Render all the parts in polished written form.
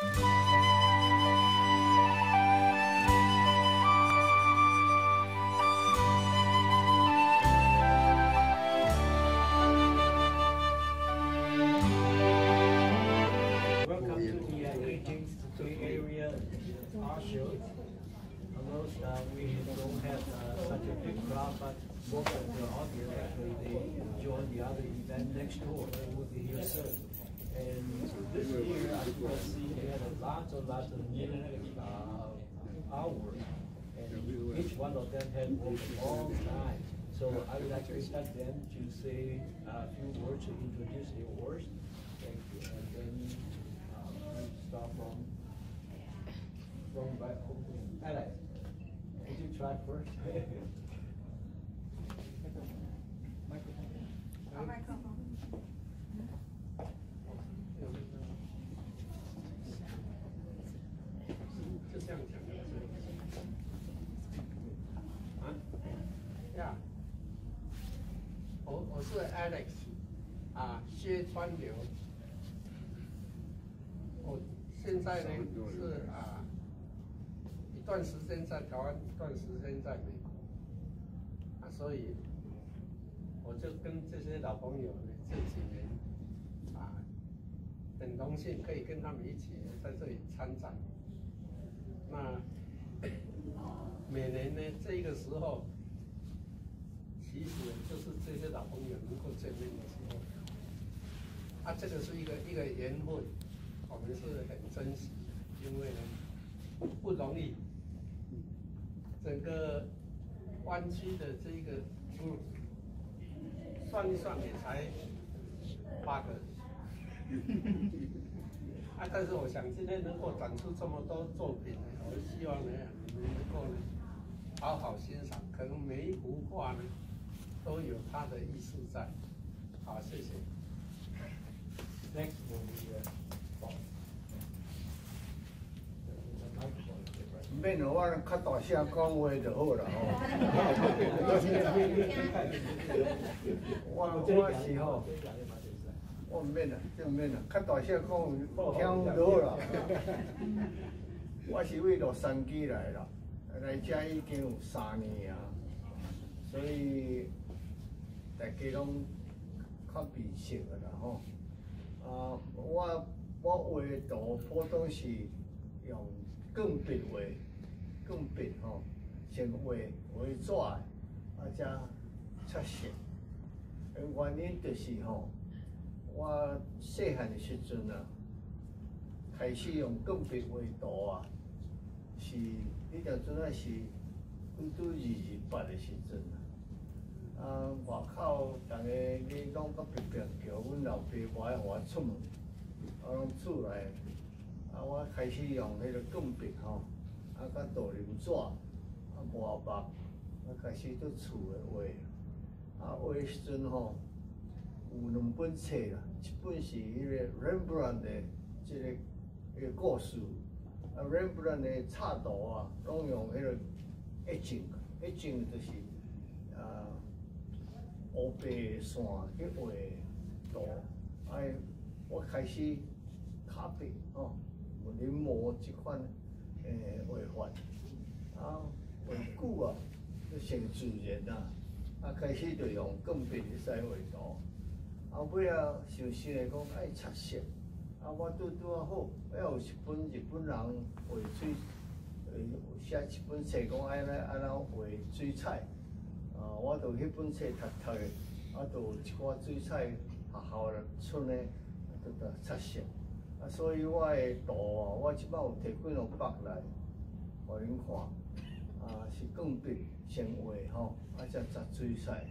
We don't have such a big crowd, but most of the audience actually they join the other event next door. They will be here soon. And this year, as you can see, we had lots and lots of new hours, and each one of them had worked a long time. So I would like to expect them to say a few words to introduce the awards. Thank you. And then we start from Alex. Would you try first? Microphone.就这样讲的。啊？呀，我是 Alex， 薛川流。我现在呢是一段时间在台湾，一段时间在美国，所以我就跟这些老朋友呢这几年很荣幸可以跟他们一起在这里参展。那每年呢这个时候，其实就是这些老朋友能够见面的时候，这个是一个缘分，我们是很珍惜，因为呢不容易。整个湾区的这个算一算也才8个，但是我想今天能够展出这么多作品，我希望呢你们能够呢好好欣赏，可能每一幅画呢都有它的艺术在。好，谢谢。Next will be Paul. 免了，我较大声讲话就好啦吼。我是吼，我唔免啦，这唔免啦，较大声讲听就好啦。我是为洛杉矶来啦，来这已经有3年啊，所以大家拢较面熟个啦吼。我画图普通是用钢笔画。钢笔吼，先画纸，才擦色。原因就是吼，我细汉的时阵啊，开始用钢笔画图啊，是迄条阵啊是拄228的时阵啊。外口逐个你拢搁别别叫，阮老爸无爱互我出门，我拢厝内，我开始用迄个钢笔吼。甲杜林纸，磨墨，开始做厝的画。画的时阵吼，有2本册啦，一本是迄个 Rembrandt 的迄个故事，Rembrandt 的插图啊，拢用迄个etching 就是乌白的线去画图。我开始卡笔吼，临摹这款。画法，画久啊，就成自然啊，开始就用钢笔使画图，后尾想心来讲爱擦色，我拄好，有一本日本人画水，写一本册讲安怎画水彩，我就迄本册读的，就有一寡水彩学校出的，就擦色。所以我的图我即摆有摕几两百来，互恁看，是钢笔先画吼，才擦水彩，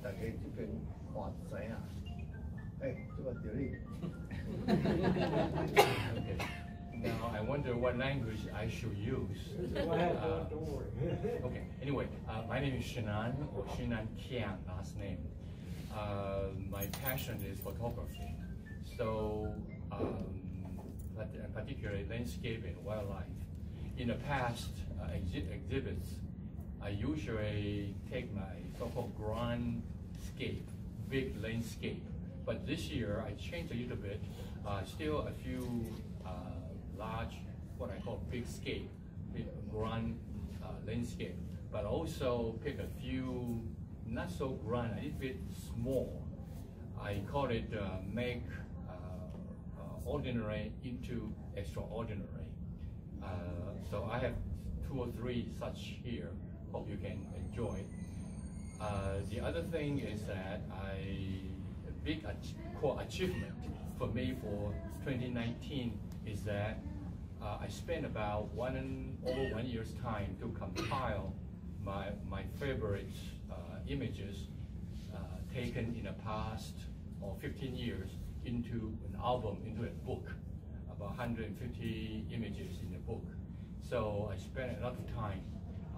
大家这边看就知影。这个着你。Now I wonder what language I should use. Don't worry. Okay. Anyway, my name is Shinan, or Shinan Kian, last name. My passion is photography. So, particularly landscape and wildlife. In the past exhibits, I usually take my so-called grand scape, big landscape. But this year I changed a little bit. Still a few large, what I call big scale, big grand landscape, but also pick a few not so grand, a little bit small. I call it make ordinary into extraordinary. So I have 2 or 3 such here. Hope you can enjoy. The other thing is that a big core achievement for me for 2019 is that I spent about over 1 year's time to compile my favorite images taken in the past or 15 years into an album, into a book, about 150 images in the book. So I spent a lot of time.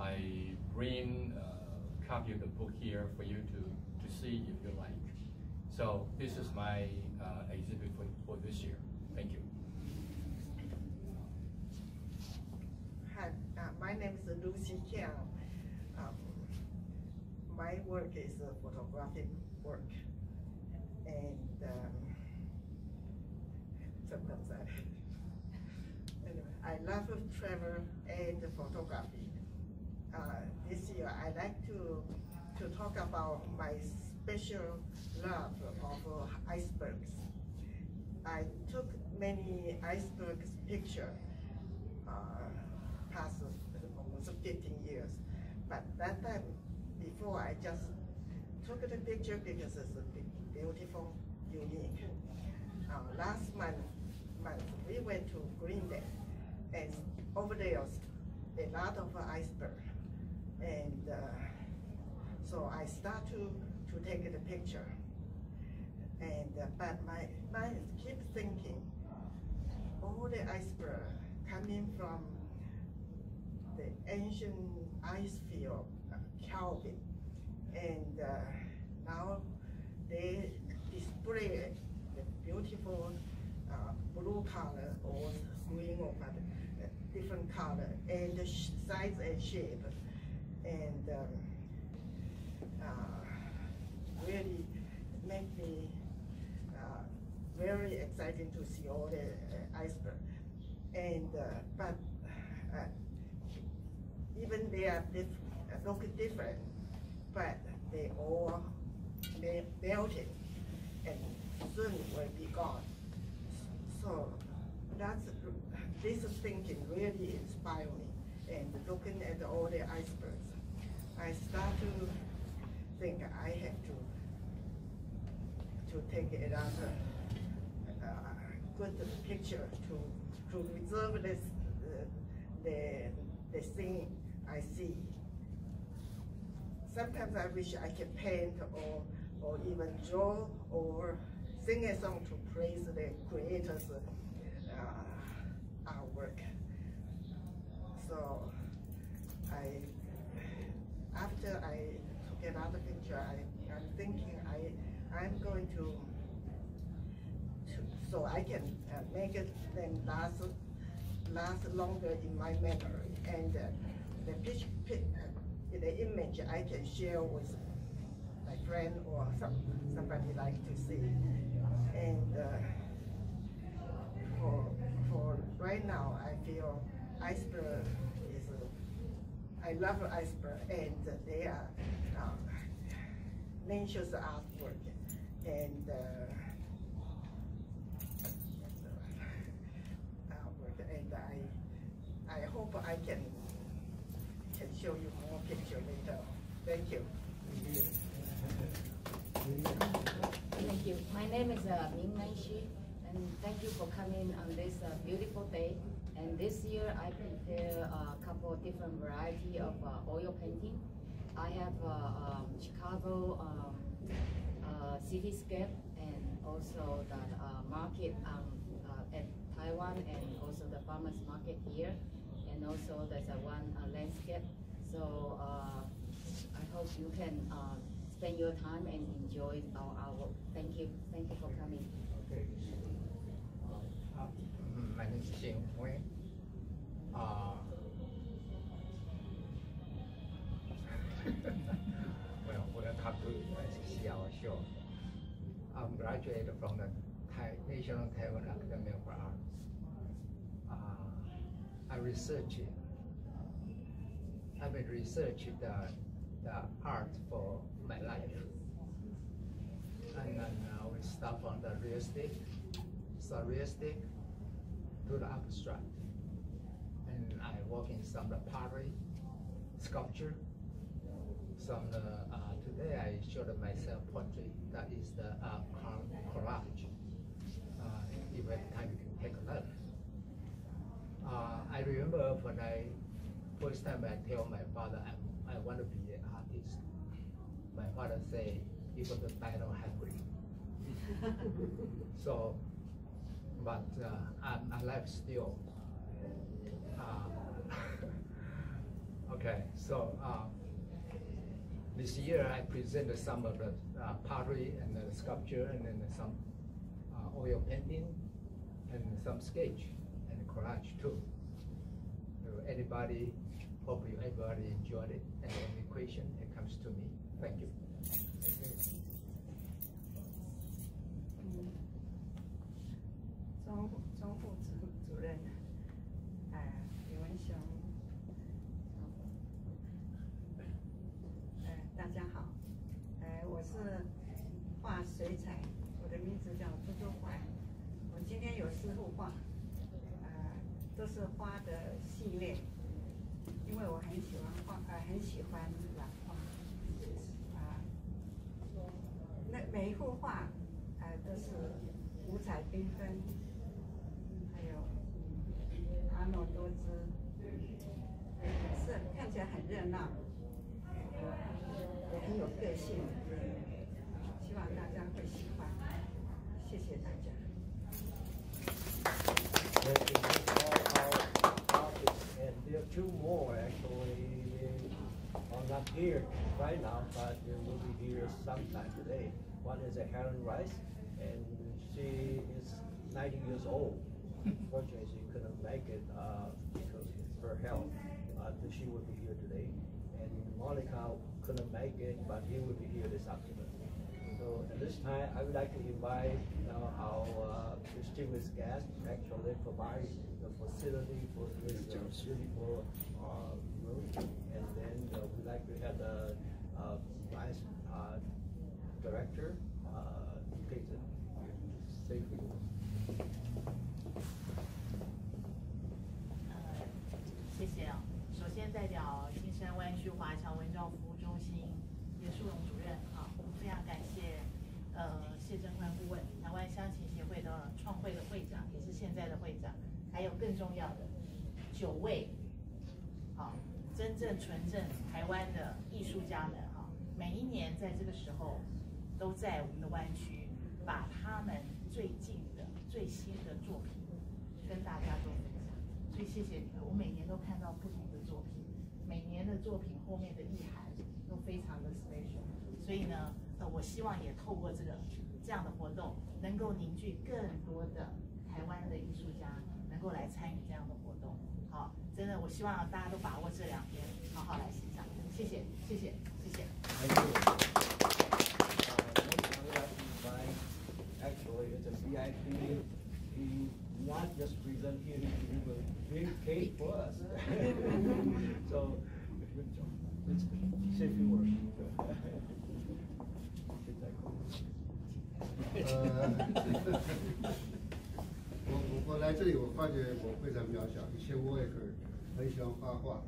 I bring a copy of the book here for you to see if you like. So this is my exhibit for this year. Thank you. Hi, my name is Lucy Kiang. My work is photographic work, and sometimes anyway, I love travel and photography. This year, I like to talk about my special love of icebergs. I took many icebergs pictures past almost 15 years, but that time before I just took the picture because it's beautiful, unique. Last month we went to Green Bay, and over there a lot of iceberg, and so I start to take the picture, and but my mind keep thinking all the iceberg coming from the ancient ice field, Kelvin, and now they display the beautiful blue color or green or different color and the size and shape, and really make me very excited to see all the iceberg. And but even they are look different, but they all melted and soon will be gone. So this thinking really inspired me. And looking at all the icebergs, I start to think I have to take another good picture to reserve this the thing I see. Sometimes I wish I could paint or even draw or sing a song to praise the creators' artwork. So after I took another picture, I'm thinking I'm going to so I can make it then last longer in my memory, and the image I can share with my friend or somebody like to see. And for right now, I feel iceberg is I love iceberg, and they are nature's artwork, and I hope I can show you more pictures later. Thank you. Thank you. My name is Ming Nan Xu, and thank you for coming on this beautiful day. And this year I prepare a couple of different variety of oil painting. I have Chicago cityscape, and also the market at Taiwan, and also the farmers market here, and also there's one landscape. So I hope you can spend your time and enjoy our work. Thank you. Thank you for coming. Okay. My name is Xing Hui. Well, welcome to see our show. I'm graduated from the National Taiwan Academy of Arts. researching. I've been researching the art for my life. And then we start from the realistic, surrealistic, to the abstract. And I work in some of the pottery, sculpture. Some today I showed myself portrait. That is the collage. If you have time, you can take a look. I remember when first time I tell my father I want to be an artist. My father say he was a battle hungry. So, but I'm alive still. Okay, so this year I presented some of the pottery and the sculpture, and then some oil painting, and some sketch and collage too. So anybody, hope everybody enjoyed it, and any question, it comes to me. Thank you. 钟副主任，李文雄，大家好，我是画水彩，我的名字叫朱周怀，我今天有4幅画，都是花的系列，因为我很喜欢很喜欢染花，那每一幅画，都是五彩缤纷。 还有婀娜多姿，是看起来很热闹，也很有个性，希望大家会喜欢。谢谢大家。And there are 2 more actually. Are not here right now, but they will be here sometime today. One is a Helen Rice, and she is 90 years old. Unfortunately, she couldn't make it because of her health. She will be here today. And Monica couldn't make it, but he will be here this afternoon. So at this time, I would like to invite our distinguished guest actually provide the facility for this beautiful room. And then we'd like to have the Vice Director, Peyton, say a few words. 谢谢啊。首先代表金山湾区华侨文教服务中心叶淑荣主任啊，我们非常感谢谢正宽顾问，台湾乡琴协会的创会的会长，也是现在的会长，还有更重要的9位真正纯正台湾的艺术家们每一年在这个时候都在我们的湾区把他们最近的最新的作品跟大家做分享。 所以谢谢你们，我每年都看到不同的作品，每年的作品后面的意涵都非常的 special。所以呢，我希望也透过这样的活动，能够凝聚更多的台湾的艺术家能够来参与这样的活动。好，真的，我希望大家都把握这2天，好好来欣赏。谢谢，谢谢，谢谢。Actually, it's a VIP. Not just present here, he will bring cake for us. So, good job. Let's say a few words. 我来这里，我发觉我非常渺小。以前我也很喜欢画画。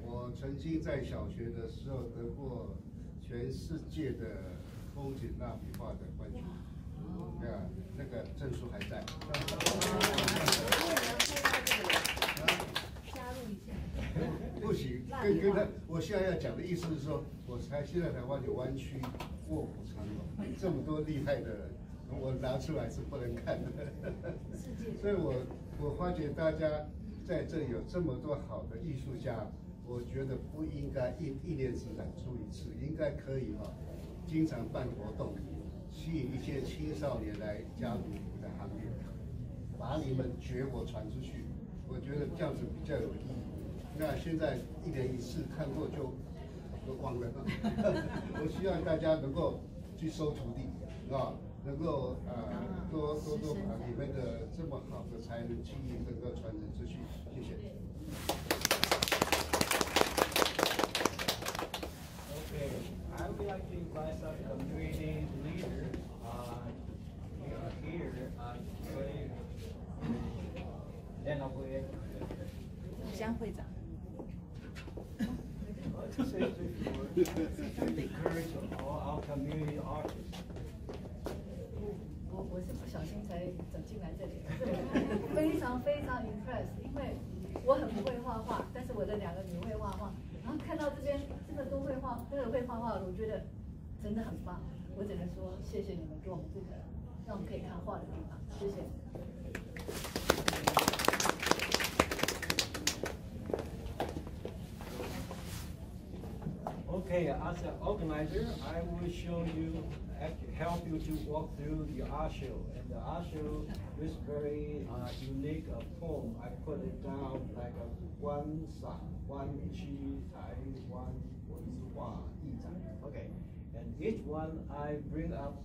我曾经在小学的时候得过全世界的风景蜡笔画的冠军。 对啊，那个证书还在。加入一下。不行，跟他，我现在要讲的意思是说，现在台湾有湾区卧虎藏龙，这么多厉害的人，我拿出来是不能看的。所以我发觉大家在这里有这么多好的艺术家，我觉得不应该一年只展出1次，应该可以经常办活动。 吸引一些青少年来加入你们的行列，把你们绝活传出去，我觉得这样子比较有意义。那现在1年1次看过就忘了，我希望大家能够去收徒弟，能够多把你们的这么好的才能技艺能够传承出去，谢谢。Okay, I would like to invite some community leaders here today. Then I'll go ahead. 江会长。To encourage all our community artists. 我是不小心才走进来这里，非常非常 impressed， 因为我很不会画画，但是我的2个女会画画，然后看到这边这个都会画，这个会画画，我觉得真的很棒。我只能说谢谢你们给我们这个让我们可以看画的地方，谢谢。Okay, as an organizer, I will show you, help you to walk through the art show. And the art show is very unique poem. I put it down like a 1闪1区才1文化艺展. Okay, and each one I bring up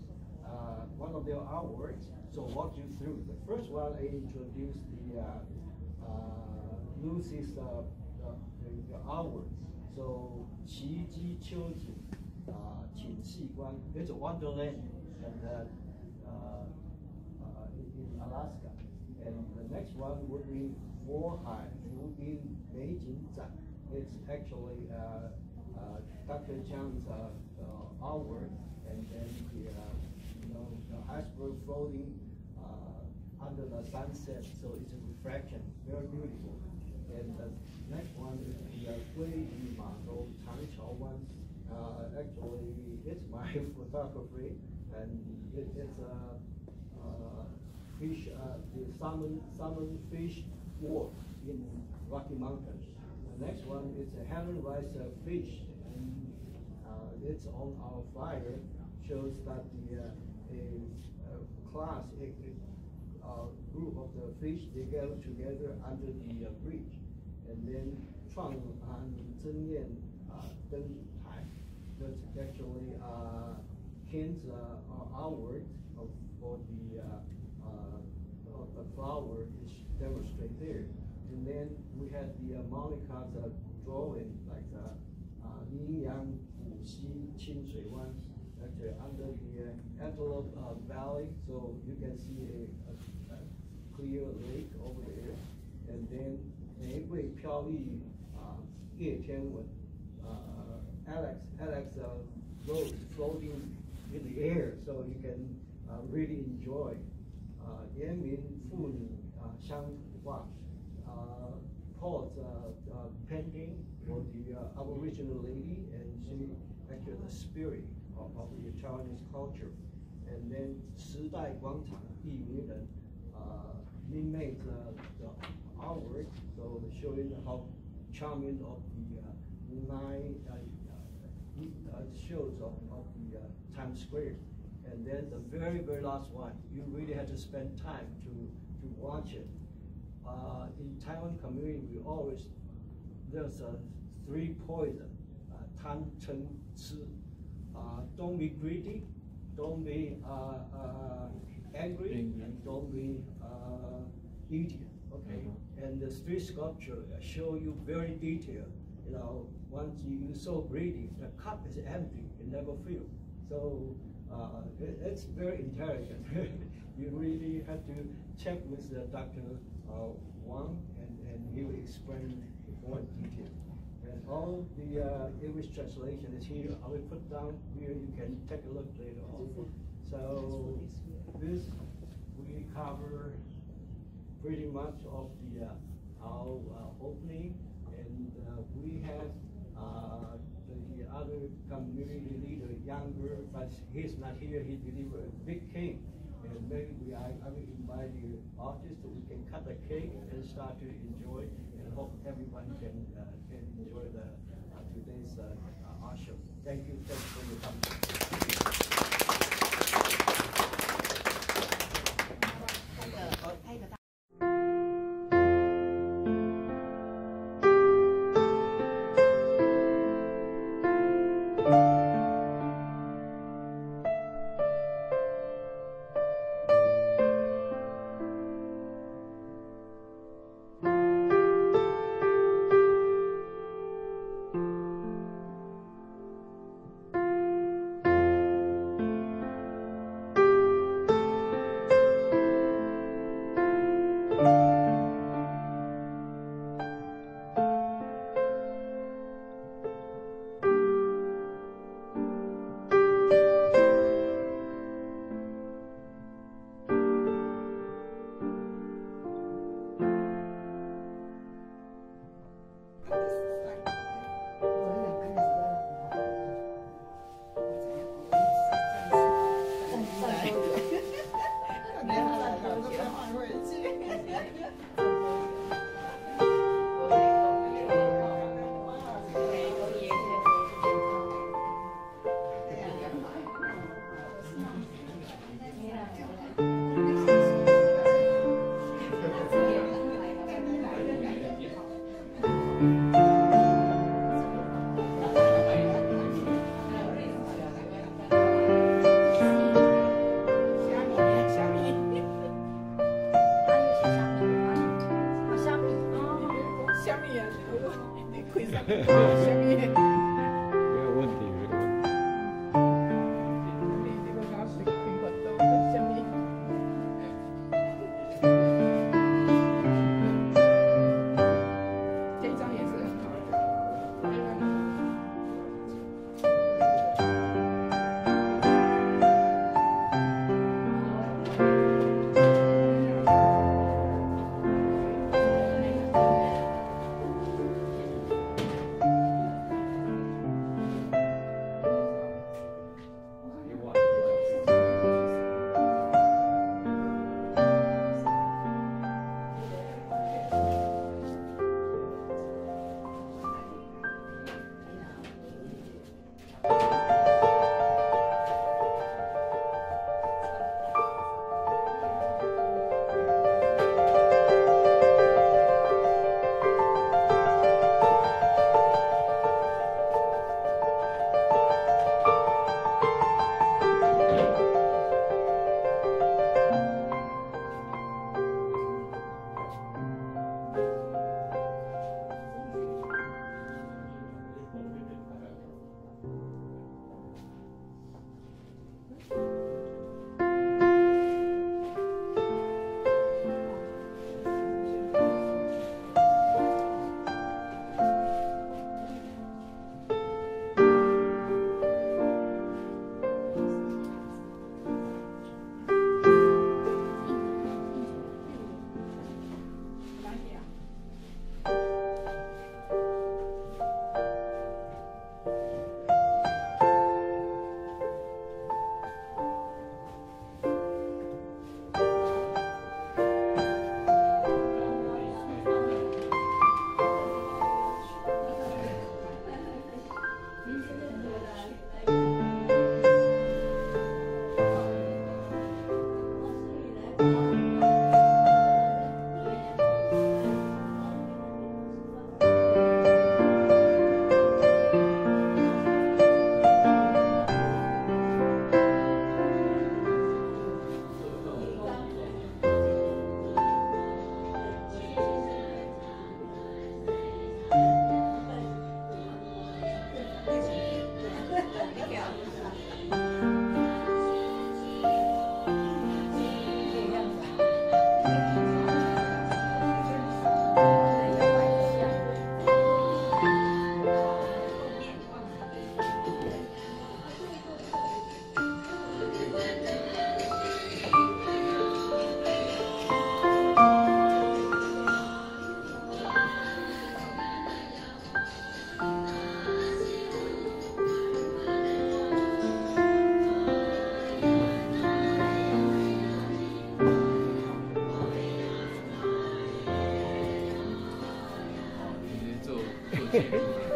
one of their artworks, so walk you through. The first one I introduce the Lucy's the artwork. So 奇迹秋景景气观 it's a wonderland and in Alaska. And the next one would be 渤海浮冰美景展. It's actually Dr. Chang's artwork, and then the iceberg floating under the sunset, so it's a reflection, very beautiful. And the next one is the 鲑鱼码头长桥湾. Actually, it's my photography, and it's fish, the salmon fish wharf in Rocky Mountains. The next one is a Helen Rice fish, and it's on our flyer. Shows that a group of the fish, they gather together under the bridge, and then 创安真验灯台. That's actually Ken's artwork for the flower is demonstrated there. And then we had the Monica's drawing, like 阴阳古溪清水湾, actually under the Antelope Valley, so you can see a clear lake over there. And then 玫瑰飘逸夜天文, Alex Rose floating in the air, so you can really enjoy. 延明妇女乡土画, Paul's painting for the Aboriginal lady, and she actually the spirit of the Chinese culture. And then 时代广场艺名人 made the artwork, so showing how charming of the 9 shows of the Times Square. And then the very last one, you really have to spend time to watch it. In Taiwan community, we always, there's 3 poison, 贪嗔痴. Don't be greedy, don't be angry, and don't be idiot. Okay, and the street sculpture show you very detailed. Once you're so greedy, the cup is empty, it never fills. So it's very intelligent. You really have to check with Dr. Wang, and he will explain more detail. And all the English translation is here. I will put down here. You can take a look later on. So this we cover pretty much of the our opening, and we have the other community leader, younger, but he's not here. He delivered a big cake, and maybe I will invite the artists so we can cut the cake and start to enjoy, and hope everyone can enjoy today's art show. Thank you. Thanks for your time. 米啊？你开啥？什么？没有问题，没有问题。你们搞水开活动，什么？这张也是很好的。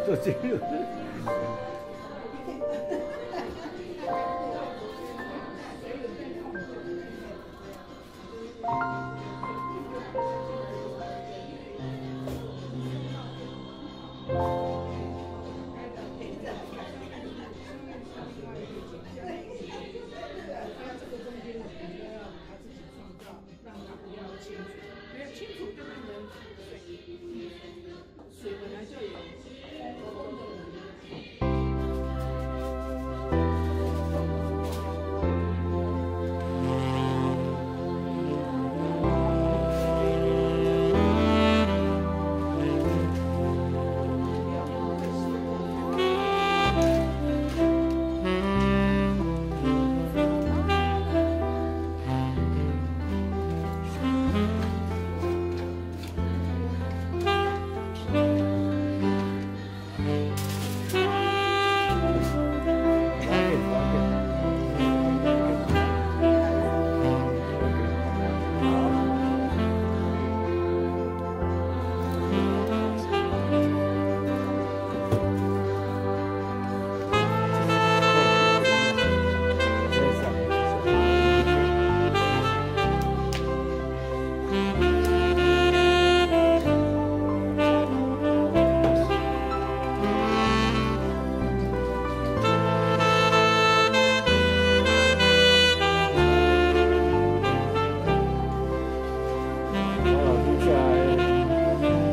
做节目。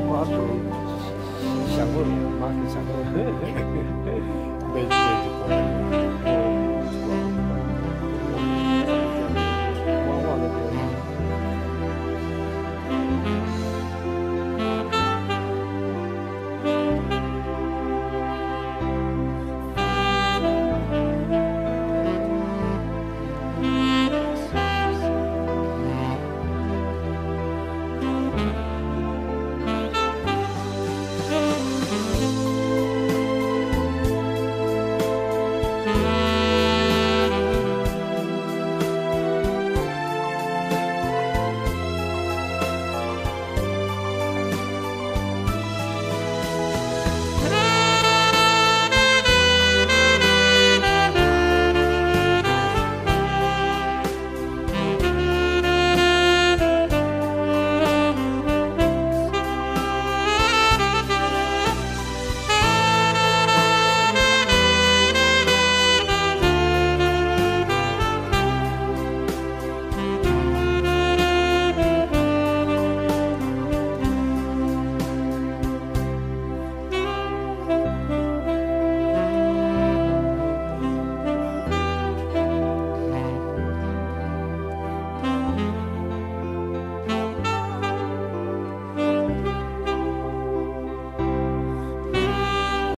花朵。上问，马克上问，没过来。